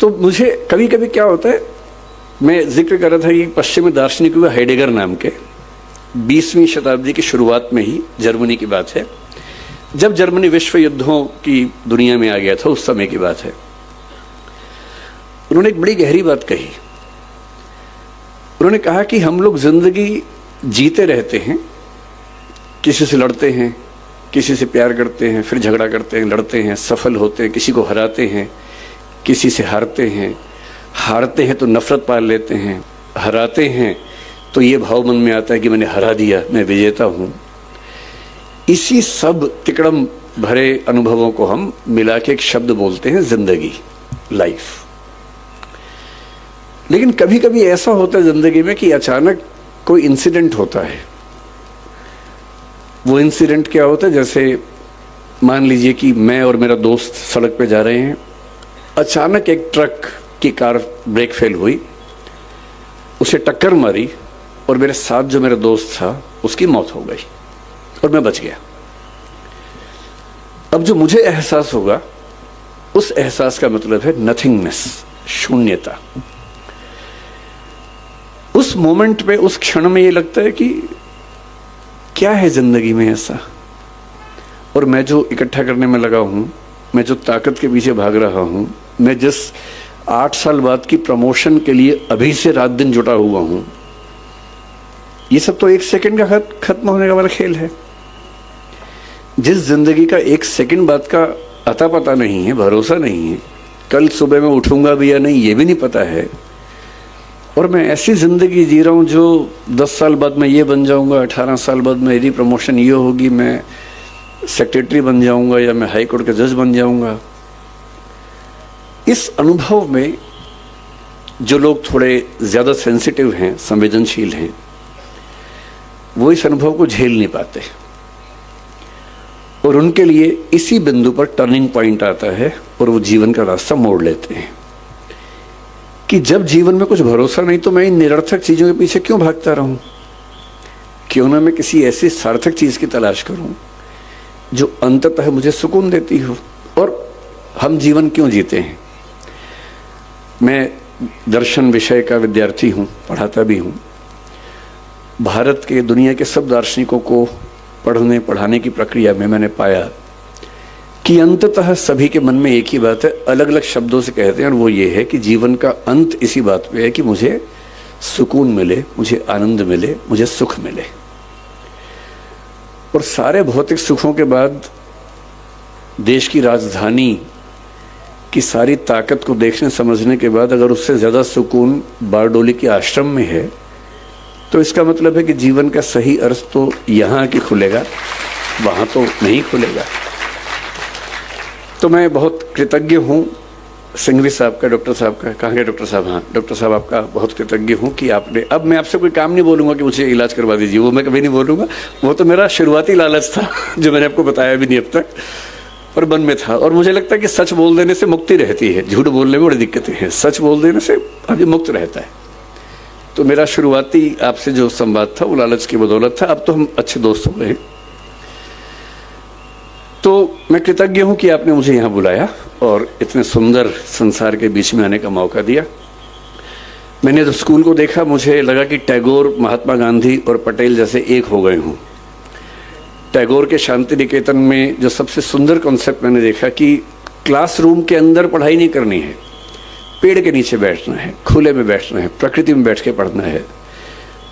तो मुझे कभी कभी क्या होता है, मैं जिक्र कर रहा था कि पश्चिमी दार्शनिक हुआ हेडेगर नाम के, 20वीं शताब्दी की शुरुआत में ही जर्मनी की बात है, जब जर्मनी विश्व युद्धों की दुनिया में आ गया था, उस समय की बात है। उन्होंने एक बड़ी गहरी बात कही। उन्होंने कहा कि हम लोग जिंदगी जीते रहते हैं, किसी से लड़ते हैं, किसी से प्यार करते हैं, फिर झगड़ा करते हैं, लड़ते हैं, सफल होते हैं, किसी को हराते हैं, किसी से हारते हैं, हारते हैं तो नफरत पाल लेते हैं, हराते हैं तो ये भाव मन में आता है कि मैंने हरा दिया, मैं विजेता हूं। इसी सब तिकड़म भरे अनुभवों को हम मिला के एक शब्द बोलते हैं जिंदगी, लाइफ। लेकिन कभी कभी ऐसा होता है जिंदगी में कि अचानक कोई इंसिडेंट होता है। वो इंसिडेंट क्या होता है, जैसे मान लीजिए कि मैं और मेरा दोस्त सड़क पे जा रहे हैं, अचानक एक ट्रक की कार ब्रेक फेल हुई, उसे टक्कर मारी और मेरे साथ जो मेरा दोस्त था उसकी मौत हो गई और मैं बच गया। अब जो मुझे एहसास होगा, उस एहसास का मतलब है नथिंगनेस, शून्यता। उस मोमेंट पे, उस क्षण में ये लगता है कि क्या है जिंदगी में ऐसा, और मैं जो इकट्ठा करने में लगा हूं, मैं जो ताकत के पीछे भाग रहा हूं, मैं जिस 8 साल बाद की प्रमोशन के लिए अभी से रात दिन जुटा हुआ हूं, ये सब तो 1 सेकंड का खत्म होने का वाला खेल है। जिस जिंदगी का 1 सेकंड बाद का अता पता नहीं है, भरोसा नहीं है, कल सुबह मैं उठूंगा भी या नहीं ये भी नहीं पता है, और मैं ऐसी जिंदगी जी रहा हूं जो 10 साल बाद मैं ये बन जाऊंगा, 18 साल बाद मेरी प्रमोशन ये होगी, मैं सेक्रेटरी बन जाऊंगा या मैं हाई कोर्ट का जज बन जाऊंगा। इस अनुभव में जो लोग थोड़े ज्यादा सेंसिटिव हैं, संवेदनशील हैं, वो इस अनुभव को झेल नहीं पाते, और उनके लिए इसी बिंदु पर टर्निंग पॉइंट आता है और वो जीवन का रास्ता मोड़ लेते हैं कि जब जीवन में कुछ भरोसा नहीं तो मैं इन निरर्थक चीजों के पीछे क्यों भागता रहूं, क्यों ना मैं किसी ऐसी सार्थक चीज की तलाश करूं जो अंततः मुझे सुकून देती हो। और हम जीवन क्यों जीते हैं? मैं दर्शन विषय का विद्यार्थी हूं, पढ़ाता भी हूं। भारत के, दुनिया के सब दार्शनिकों को पढ़ने पढ़ाने की प्रक्रिया में मैंने पाया कि अंततः सभी के मन में एक ही बात है, अलग अलग शब्दों से कहते हैं, और वो ये है कि जीवन का अंत इसी बात पे है कि मुझे सुकून मिले, मुझे आनंद मिले, मुझे सुख मिले। और सारे भौतिक सुखों के बाद देश की राजधानी की सारी ताकत को देखने समझने के बाद अगर उससे ज्यादा सुकून बारडोली के आश्रम में है, तो इसका मतलब है कि जीवन का सही अर्थ तो यहां आके खुलेगा, वहां तो नहीं खुलेगा। तो मैं बहुत कृतज्ञ हूं सिंघवी साहब का, डॉक्टर साहब का। कहाँ गए डॉक्टर साहब? हाँ, डॉक्टर साहब आपका बहुत कृतज्ञ हूं कि आपने, अब मैं आपसे कोई काम नहीं बोलूंगा कि मुझे इलाज करवा दीजिए, वो मैं कभी नहीं बोलूंगा। वो तो मेरा शुरुआती लालच था जो मैंने आपको बताया भी नहीं अब तक, और मन में था। और मुझे लगता है कि सच बोल देने से मुक्ति रहती है, झूठ बोलने में बड़ी दिक्कतें हैं, सच बोल देने से आदमी मुक्त रहता है। तो मेरा शुरुआती आपसे जो संवाद था वो लालच की बदौलत था। अब तो हम अच्छे दोस्त हो गए। तो मैं कृतज्ञ हूं कि आपने मुझे यहां बुलाया और इतने सुंदर संसार के बीच में आने का मौका दिया। मैंने जब स्कूल को देखा, मुझे लगा कि टैगोर, महात्मा गांधी और पटेल जैसे एक हो गए हों। टैगोर के शांति निकेतन में जो सबसे सुंदर कॉन्सेप्ट मैंने देखा कि क्लासरूम के अंदर पढ़ाई नहीं करनी है, पेड़ के नीचे बैठना है, खुले में बैठना है, प्रकृति में बैठ के पढ़ना है।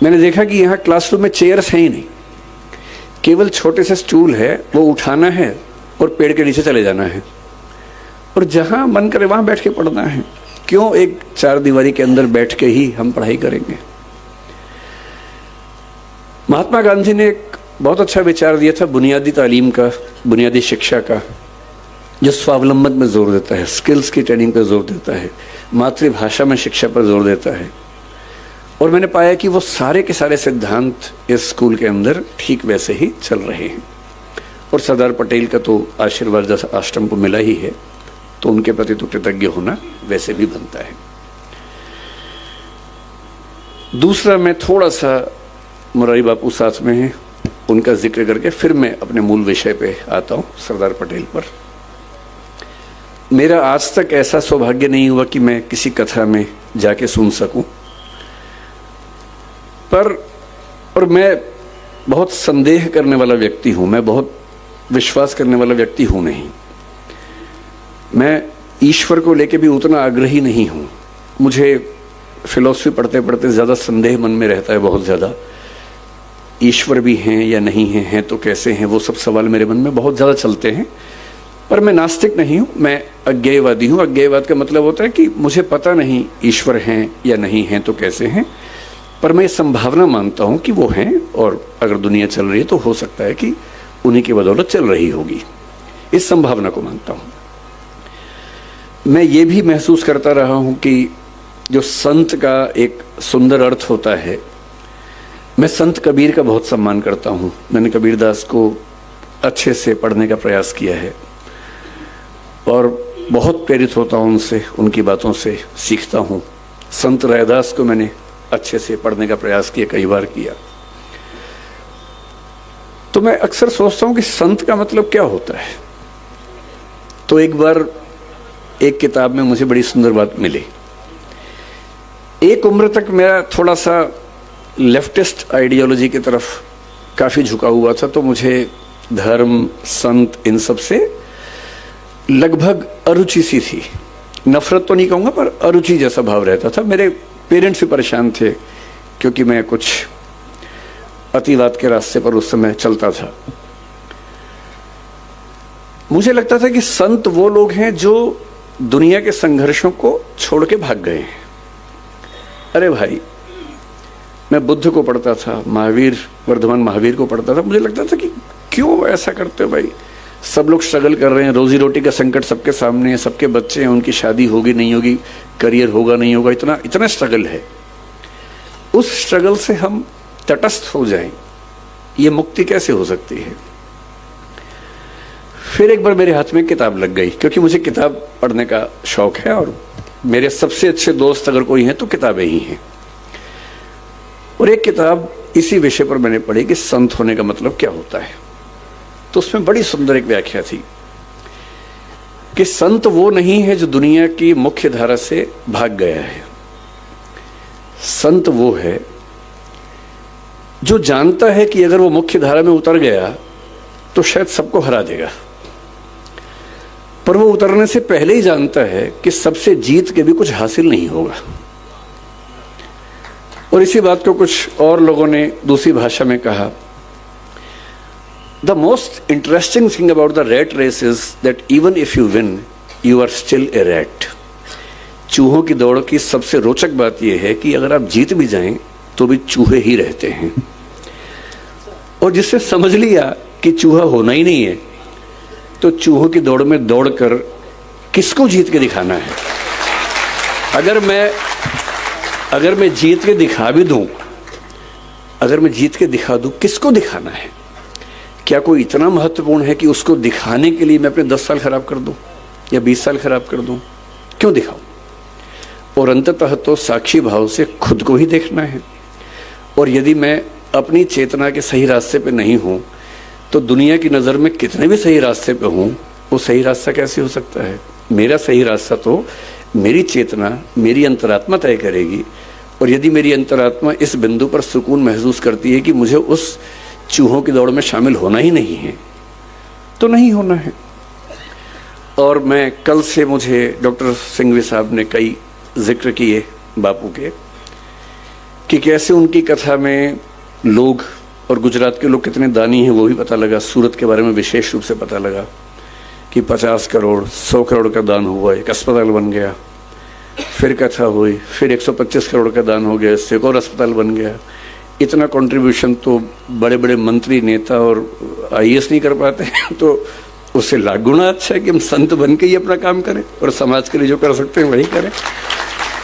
मैंने देखा कि यहाँ क्लासरूम में चेयर्स हैं ही नहीं, केवल छोटे से स्टूल है, वो उठाना है और पेड़ के नीचे चले जाना है, और जहां मन करे वहां बैठ के पढ़ना है। क्यों एक 4 दीवारी के अंदर बैठ के ही हम पढ़ाई करेंगे? महात्मा गांधी ने एक बहुत अच्छा विचार दिया था बुनियादी तालीम का, बुनियादी शिक्षा का, जो स्वावलंबन में जोर देता है, स्किल्स की ट्रेनिंग पर जोर देता है, मातृभाषा में शिक्षा पर जोर देता है। और मैंने पाया कि वो सारे के सारे सिद्धांत इस स्कूल के अंदर ठीक वैसे ही चल रहे हैं। और सरदार पटेल का तो आशीर्वाद आश्रम को मिला ही है, तो उनके प्रति तो कृतज्ञ होना वैसे भी बनता है। दूसरा, मैं थोड़ा सा मुरारी बापू साथ में हैं, उनका जिक्र करके फिर मैं अपने मूल विषय पे आता हूं, सरदार पटेल पर। मेरा आज तक ऐसा सौभाग्य नहीं हुआ कि मैं किसी कथा में जाके सुन सकूं, और मैं बहुत संदेह करने वाला व्यक्ति हूं, मैं बहुत विश्वास करने वाला व्यक्ति हूं नहीं। मैं ईश्वर को लेके भी उतना आग्रही नहीं हूं। मुझे फिलॉसफी पढ़ते पढ़ते ज़्यादा संदेह मन में रहता है, बहुत ज़्यादा। ईश्वर भी हैं या नहीं हैं तो कैसे हैं, वो सब सवाल मेरे मन में बहुत ज़्यादा चलते हैं। पर मैं नास्तिक नहीं हूँ, मैं अज्ञेयवादी हूँ। अज्ञेयवाद का मतलब होता है कि मुझे पता नहीं ईश्वर हैं या नहीं हैं तो कैसे हैं, पर मैं संभावना मानता हूँ कि वो हैं, और अगर दुनिया चल रही है तो हो सकता है कि उन्हीं की बदौलत चल रही होगी। इस संभावना को मानता हूँ। मैं ये भी महसूस करता रहा हूँ कि जो संत का एक सुंदर अर्थ होता है, मैं संत कबीर का बहुत सम्मान करता हूँ। मैंने कबीरदास को अच्छे से पढ़ने का प्रयास किया है और बहुत प्रेरित होता हूँ उनसे, उनकी बातों से सीखता हूँ। संत रैदास को मैंने अच्छे से पढ़ने का प्रयास किया, कई बार किया। तो मैं अक्सर सोचता हूँ कि संत का मतलब क्या होता है। तो एक बार एक किताब में मुझे बड़ी सुंदर बात मिली। एक उम्र तक मेरा थोड़ा सा लेफ्टिस्ट आइडियोलॉजी की तरफ काफ़ी झुका हुआ था, तो मुझे धर्म, संत, इन सब से लगभग अरुचि सी थी। नफरत तो नहीं कहूँगा, पर अरुचि जैसा भाव रहता था। मेरे पेरेंट्स भी परेशान थे क्योंकि मैं कुछ अतिवाद के रास्ते पर उस समय चलता था। मुझे लगता था कि संत वो लोग हैं जो दुनिया के संघर्षों को छोड़ के भाग गए हैं। अरे भाई, मैं बुद्ध को पढ़ता था, महावीर, वर्धमान महावीर को पढ़ता था। मुझे लगता था कि क्यों ऐसा करते हो भाई, सब लोग स्ट्रगल कर रहे हैं, रोजी रोटी का संकट सबके सामने है, सबके बच्चे हैं, उनकी शादी होगी नहीं होगी, करियर होगा नहीं होगा, इतना इतना स्ट्रगल है। उस स्ट्रगल से हम तटस्थ हो जाएं, ये मुक्ति कैसे हो सकती है। फिर एक बार मेरे हाथ में किताब लग गई, क्योंकि मुझे किताब पढ़ने का शौक है और मेरे सबसे अच्छे दोस्त अगर कोई हैं तो किताबें ही हैं। और एक किताब इसी विषय पर मैंने पढ़ी कि संत होने का मतलब क्या होता है। तो उसमें बड़ी सुंदर एक व्याख्या थी कि संत वो नहीं है जो दुनिया की मुख्य धारा से भाग गया है। संत वो है जो जानता है कि अगर वो मुख्य धारा में उतर गया तो शायद सबको हरा देगा, पर वो उतरने से पहले ही जानता है कि सबसे जीत के भी कुछ हासिल नहीं होगा। और इसी बात को कुछ और लोगों ने दूसरी भाषा में कहा, the most interesting thing about the rat race is that even if you win you are still a rat. चूहों की दौड़ की सबसे रोचक बात यह है कि अगर आप जीत भी जाएं तो भी चूहे ही रहते हैं। और जिससे समझ लिया कि चूहा होना ही नहीं है, तो चूहों की दौड़ में दौड़कर किसको जीत के दिखाना है। अगर मैं जीत के दिखा भी दूं, अगर मैं जीत के दिखा दूं, किसको दिखाना है। क्या कोई इतना महत्वपूर्ण है कि उसको दिखाने के लिए मैं अपने 10 साल खराब कर दूं या 20 साल खराब कर दूं? क्यों दिखाऊं? और अंततः तो साक्षी भाव से खुद को ही देखना है। और यदि मैं अपनी चेतना के सही रास्ते पे नहीं हूं तो दुनिया की नज़र में कितने भी सही रास्ते पे हूं, वो सही रास्ता कैसे हो सकता है। मेरा सही रास्ता तो मेरी चेतना, मेरी अंतरात्मा तय करेगी। और यदि मेरी अंतरात्मा इस बिंदु पर सुकून महसूस करती है कि मुझे उस चूहों की दौड़ में शामिल होना ही नहीं है, तो नहीं होना है। और मैं कल से, मुझे डॉक्टर सिंघवी साहब ने कई जिक्र किए बापू के, कि कैसे उनकी कथा में लोग, और गुजरात के लोग कितने दानी हैं वो भी पता लगा। सूरत के बारे में विशेष रूप से पता लगा कि 50 करोड़ 100 करोड़ का दान हुआ, एक अस्पताल बन गया। फिर कथा हुई, फिर 125 करोड़ का दान हो गया, इससे एक और अस्पताल बन गया। इतना कंट्रीब्यूशन तो बड़े बड़े मंत्री, नेता और IAS नहीं कर पाते। तो उससे लाख गुना अच्छा है कि हम संत बन के ही अपना काम करें और समाज के लिए जो कर सकते हैं वही करें।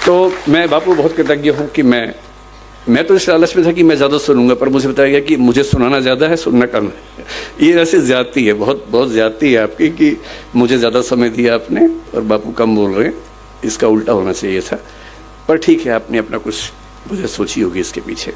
तो मैं बापू बहुत कृतज्ञ हूँ कि मैं तो इस लालच में था कि मैं ज़्यादा सुनूंगा, पर मुझे बताया गया कि मुझे सुनाना ज़्यादा है, सुनना कम है। ये वैसे ज्यादती है, बहुत बहुत ज्यादती है आपकी कि मुझे ज़्यादा समय दिया आपने और बापू कम बोल रहे हैं। इसका उल्टा होना चाहिए था, पर ठीक है, आपने अपना कुछ मुझे सोची होगी इसके पीछे।